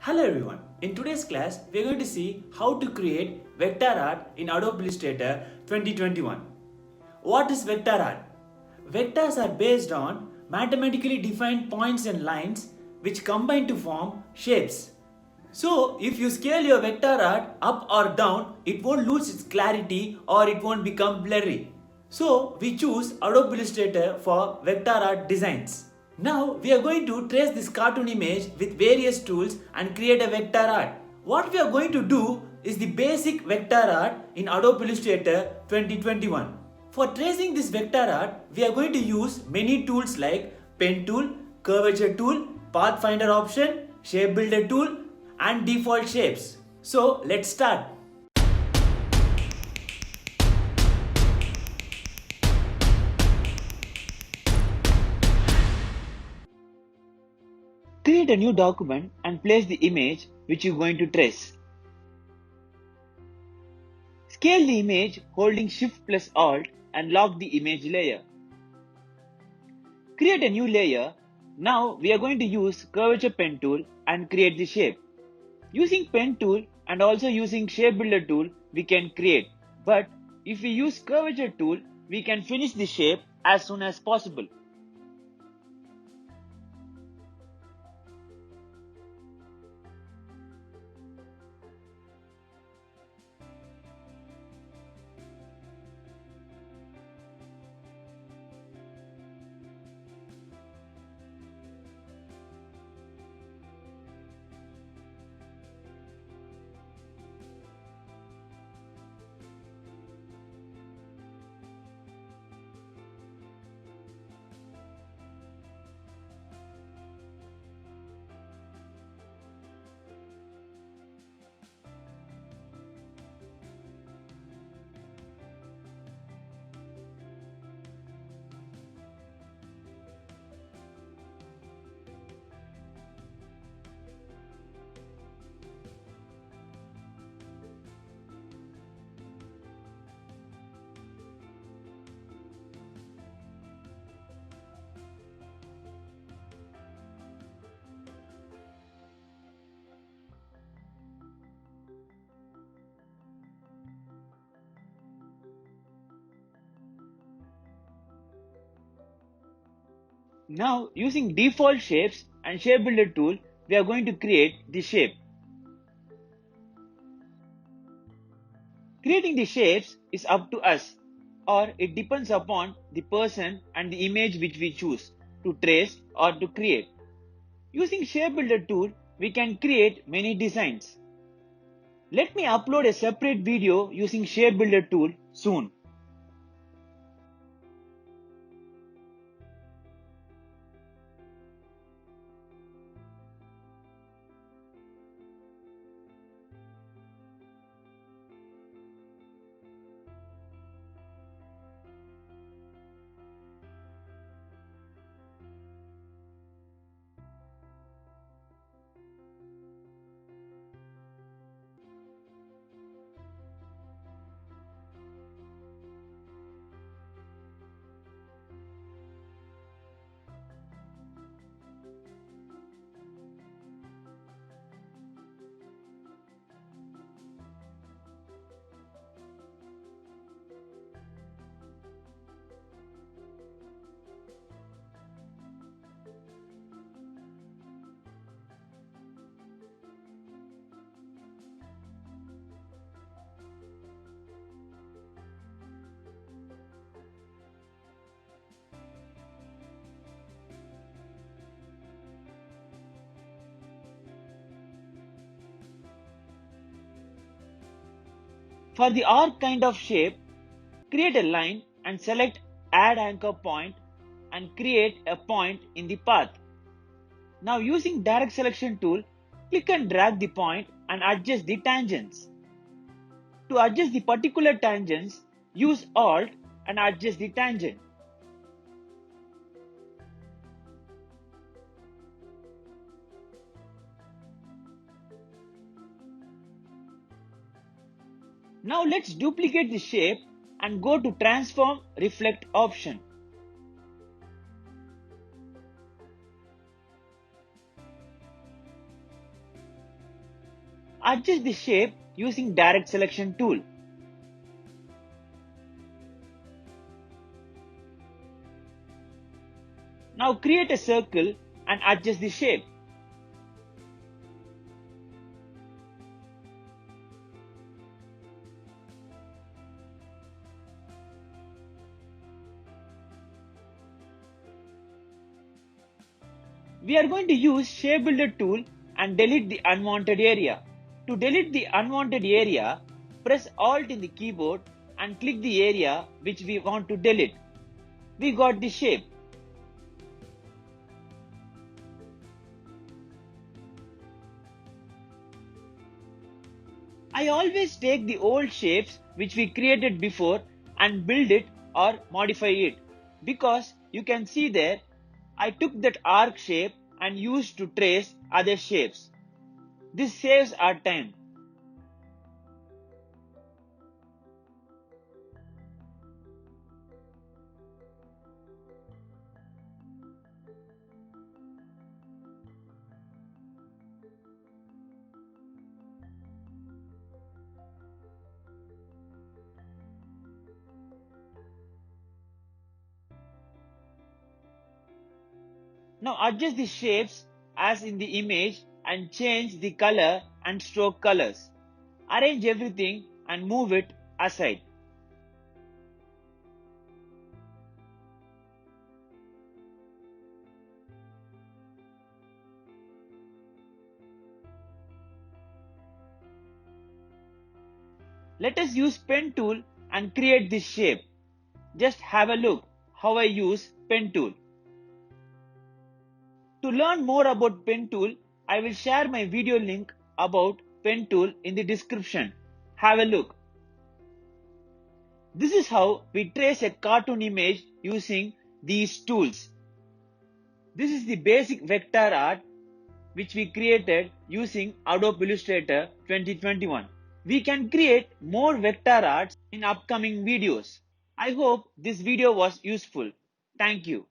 Hello everyone, in today's class we are going to see how to create vector art in Adobe Illustrator 2021. What is vector art? Vectors are based on mathematically defined points and lines which combine to form shapes. So if you scale your vector art up or down, it won't lose its clarity or it won't become blurry. So we choose Adobe Illustrator for vector art designs. Now we are going to trace this cartoon image with various tools and create a vector art. What we are going to do is the basic vector art in Adobe Illustrator 2021. For tracing this vector art, we are going to use many tools like pen tool, curvature tool, pathfinder option, shape builder tool and default shapes. So let's start. Create a new document and place the image which you are going to trace. Scale the image holding Shift plus Alt and lock the image layer. Create a new layer. Now we are going to use curvature pen tool and create the shape. Using pen tool and also using shape builder tool we can create, but if we use curvature tool we can finish the shape as soon as possible. Now using default shapes and shape builder tool we are going to create the shape. Creating the shapes is up to us, or it depends upon the person and the image which we choose to trace or to create. Using shape builder tool we can create many designs. Let me upload a separate video using shape builder tool soon. For the arc kind of shape, create a line and select Add Anchor Point and create a point in the path. Now using Direct Selection tool, click and drag the point and adjust the tangents. To adjust the particular tangents, use Alt and adjust the tangent. Now let's duplicate the shape and go to Transform Reflect option. Adjust the shape using direct selection tool. Now create a circle and adjust the shape. We are going to use Shape Builder tool and delete the unwanted area. To delete the unwanted area, press Alt in the keyboard and click the area which we want to delete. We got the shape. I always take the old shapes which we created before and build it or modify it, because you can see there I took that arc shape and used to trace other shapes. This saves our time. Now adjust the shapes as in the image and change the color and stroke colors. Arrange everything and move it aside. Let us use pen tool and create this shape. Just have a look how I use pen tool. To learn more about pen tool, I will share my video link about pen tool in the description. Have a look. This is how we trace a cartoon image using these tools. This is the basic vector art which we created using Adobe Illustrator 2021. We can create more vector arts in upcoming videos. I hope this video was useful. Thank you.